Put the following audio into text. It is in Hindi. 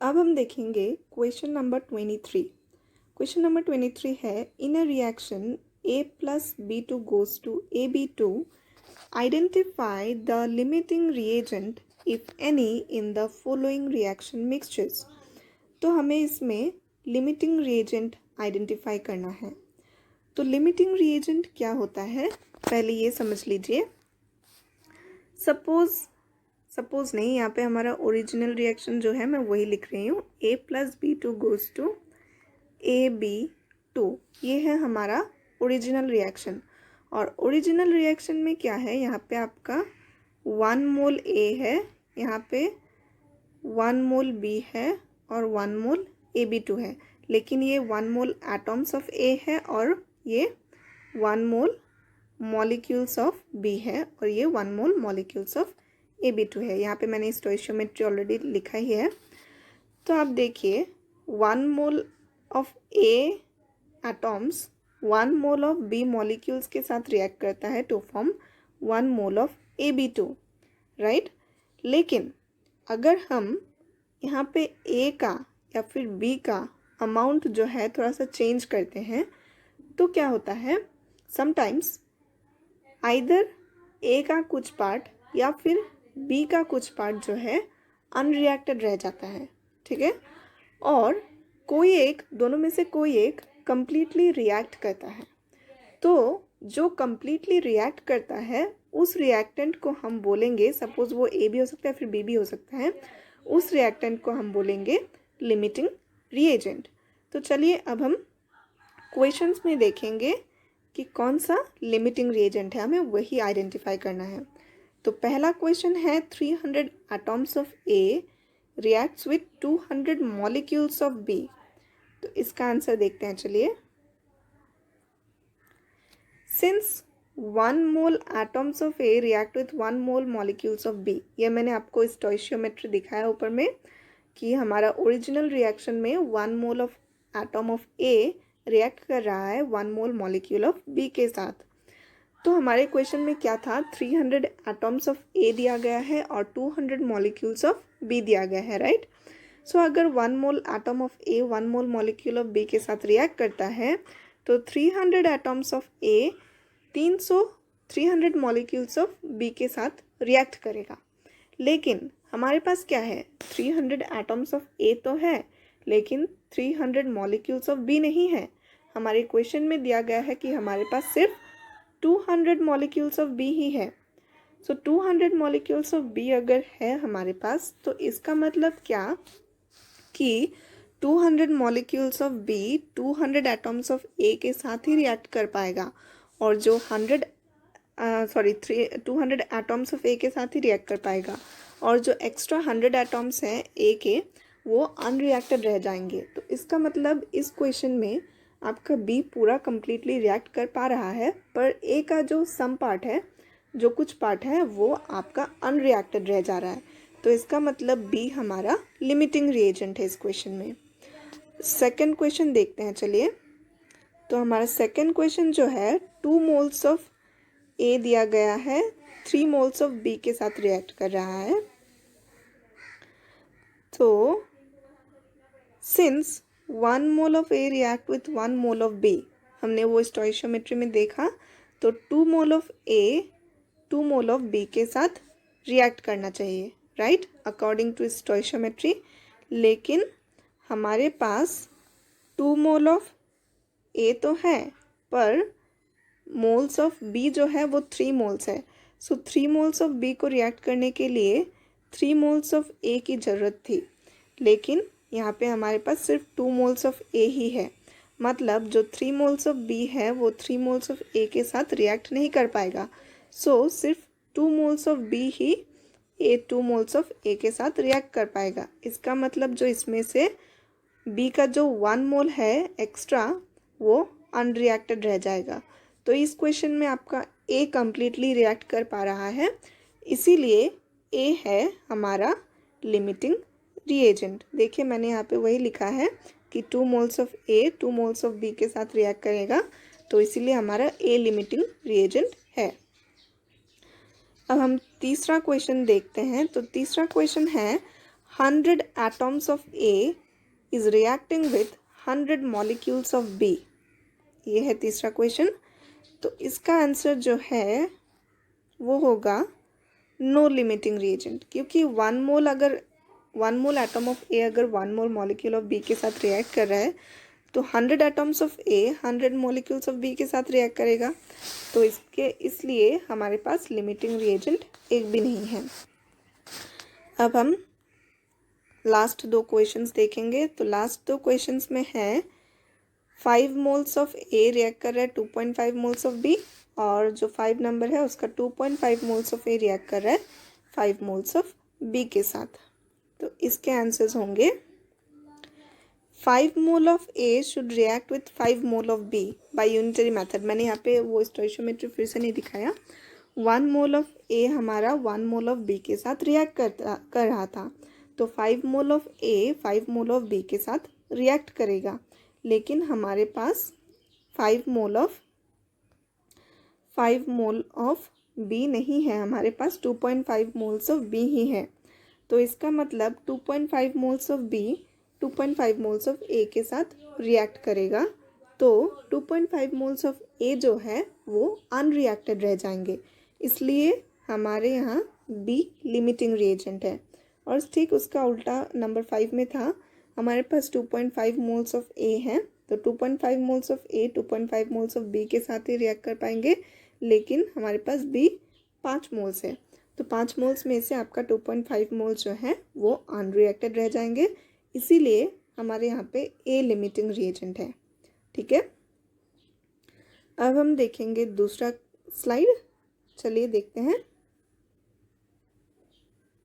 अब हम देखेंगे क्वेश्चन नंबर 23। क्वेश्चन नंबर 23 है, in a reaction A plus B2 goes to AB2, identify the limiting reagent if any in the following reaction mixtures। तो हमें इसमें लिमिटिंग रिएजेंट आइडेंटिफाई करना है। तो लिमिटिंग रिएजेंट क्या होता है पहले ये समझ लीजिए। सपोज नहीं, यहाँ पे हमारा ओरिजिनल रिएक्शन जो है मैं वही लिख रही हूँ, A plus B2 goes to AB2, ये है हमारा ओरिजिनल रिएक्शन। और ओरिजिनल रिएक्शन में क्या है, यहाँ पे आपका 1 मोल A है, यहाँ पे 1 मोल B है और 1 मोल AB2 है, लेकिन ये 1 मोल एटम्स ऑफ A है और ये 1 मोल मॉलिक्यूल्स ऑफ B है और ये 1 मोल मॉलिक्यूल्स ऑफ AB2 है। यहाँ पे मैंने स्टोइशियोमेट्री ऑलरेडी लिखा ही है। तो आप देखिए 1 mole of A atoms 1 mole of B molecules के साथ रिएक्ट करता है to form 1 mole of AB2, right. लेकिन अगर हम यहाँ पे A का या फिर B का अमाउंट जो है थोड़ा सा चेंज करते हैं तो क्या होता है, समटाइम्स आइदर A का कुछ पार्ट या फिर B का कुछ पार्ट जो है अनरिएक्टेड रह जाता है, ठीक है, और कोई एक, दोनों में से कोई एक कंप्लीटली रिएक्ट करता है। तो जो कंप्लीटली रिएक्ट करता है उस रिएक्टेंट को हम बोलेंगे, सपोज वो A भी हो सकता है फिर B भी हो सकता है, उस रिएक्टेंट को हम बोलेंगे लिमिटिंग रिएजेंट। तो चलिए अब हम क्वेश्चंस में देखेंगे कि कौन सा लिमिटिंग रिएजेंट है, हमें वही आइडेंटिफाई करना है। तो पहला क्वेश्चन है 300 atoms of A reacts with 200 molecules of B। तो इसका आंसर देखते हैं, चलिए। Since 1 mole atoms of A react with 1 mole molecules of B, ये मैंने आपको स्टोइशियोमेट्री दिखाया ऊपर में कि हमारा ओरिजिनल रिएक्शन में 1 mole of atom of A react कर रहा है 1 मोल मॉलिक्यूल ऑफ B के साथ। तो हमारे क्वेश्चन में क्या था, 300 एटम्स ऑफ A दिया गया है और 200 मॉलिक्यूल्स ऑफ B दिया गया है, राइट। सो अगर 1 मोल atom of A 1 mole molecule of B के साथ रिएक्ट करता है तो 300 atoms of A 300 molecules of B के साथ रिएक्ट करेगा। लेकिन हमारे पास क्या है, 300 एटम्स ऑफ A तो है लेकिन 300 मॉलिक्यूल्स ऑफ B नहीं है। हमारे क्वेश्चन में दिया गया है कि हमारे पास सिर्फ 200 मॉलिक्यूल्स ऑफ B ही है। सो 200 मॉलिक्यूल्स ऑफ B अगर है हमारे पास तो इसका मतलब क्या कि 200 molecules of B 200 atoms of A के साथ ही रिएक्ट कर पाएगा और जो 200 एटम्स ऑफ A के साथ ही रिएक्ट कर पाएगा और जो एक्स्ट्रा 100 एटम्स हैं A के वो अनरिएक्टेड रह जाएंगे। तो इसका मतलब इस क्वेश्चन में आपका B पूरा कंप्लीटली रिएक्ट कर पा रहा है पर A का जो सम पार्ट है, जो कुछ पार्ट है वो आपका अनरिएक्टेड रह जा रहा है। तो इसका मतलब B हमारा लिमिटिंग रिएजेंट है इस क्वेश्चन में। सेकंड क्वेश्चन देखते हैं, चलिए। तो हमारा सेकंड क्वेश्चन जो है 2 मोल्स ऑफ A दिया गया है, 3 मोल्स ऑफ B के साथ रिएक्ट कर रहा है। तो since 1 mole of A react with 1 mole of B, हमने वो स्टोइशियोमेट्री में देखा, तो 2 मोल of A 2 mole of B के साथ रिएक्ट करना चाहिए, राइट, अकॉर्डिंग टू स्टोइशियोमेट्री। लेकिन हमारे पास 2 मोल ऑफ A तो है पर मोल्स ऑफ B जो है वो 3 मोल्स है। सो 3 मोल्स ऑफ B को रिएक्ट करने के लिए 3 मोल्स ऑफ A की ज़रूरत थी, लेकिन यहाँ पे हमारे पास सिर्फ 2 मोल्स ऑफ A ही है। मतलब जो 3 मोल्स ऑफ B है वो 3 मोल्स ऑफ A के साथ रिएक्ट नहीं कर पाएगा। सो सिर्फ 2 moles of B he 2 moles of A के साथ रिएक्ट कर पाएगा। इसका मतलब जो इसमें से B का जो 1 मोल है एक्स्ट्रा वो अनरिएक्टेड रह जाएगा। तो इस क्वेश्चन में आपका A कम्प्लीटली रिएक्ट कर पा रहा है, इसीलिए A है हमारा लिमिटिंग रिएजेंट। देखिए मैंने यहाँ पे वही लिखा है कि 2 moles of A 2 moles of B के साथ रिएक्ट करेगा, तो इसीलिए हमारा A लिमिटिंग रिएजेंट है। अब हम तीसरा क्वेश्चन देखते हैं। तो तीसरा क्वेश्चन है 100 atoms of A is reacting with 100 molecules of B। ये है तीसरा क्वेश्चन। तो इसका आंसर जो है वो होगा नो लिमिटिंग रिएजेंट, क्योंकि 1 मोल एटम ऑफ ए अगर 1 मोल मॉलिक्यूल ऑफ बी के साथ रिएक्ट कर रहा है तो 100 atoms of A 100 molecules of B के साथ रिएक्ट करेगा। तो इसलिए हमारे पास लिमिटिंग रिएजेंट एक भी नहीं है। अब हम लास्ट 2 क्वेश्चंस देखेंगे। तो लास्ट 2 क्वेश्चंस में है 5 मोल्स ऑफ ए रिएक्ट कर रहा है 2.5 मोल्स ऑफ बी, और जो 5 नंबर है उसका 2.5 मोल्स ऑफ ए रिएक्ट कर रहा है 5 मोल्स ऑफ बी के साथ। तो इसके आंसर्स होंगे 5 mole of A should react with 5 mole of B by unitary method. मैंने यहाँ पे वो स्टोइशियोमेट्री फिर से नहीं दिखाया। 1 मोल ऑफ ए हमारा 1 मोल ऑफ बी के साथ रिएक्ट कर रहा था, तो 5 mole of A 5 mole of B के साथ रिएक्ट करेगा। लेकिन हमारे पास 5 मोल ऑफ बी नहीं है, हमारे पास 2.5 मोल्स ऑफ बी ही है। तो इसका मतलब 2.5 moles of B 2.5 moles of A के साथ रिएक्ट करेगा। तो 2.5 मोल्स ऑफ ए जो है वो अनरिएक्टेड रह जाएंगे, इसलिए हमारे यहाँ बी लिमिटिंग रिएजेंट है। और ठीक उसका उल्टा नंबर 5 में था, हमारे पास 2.5 मोल्स ऑफ ए हैं, तो 2.5 moles of A 2.5 moles of B के साथ ही रिएक्ट कर पाएंगे, लेकिन हमारे पास बी 5 मोल्स है। तो 5 मोल्स में से आपका 2.5 मोल्स जो है वो अनरिएक्टेड रह जाएंगे, इसीलिए हमारे यहाँ पे ए लिमिटिंग रिएजेंट है। ठीक है, अब हम देखेंगे दूसरा स्लाइड। चलिए देखते हैं।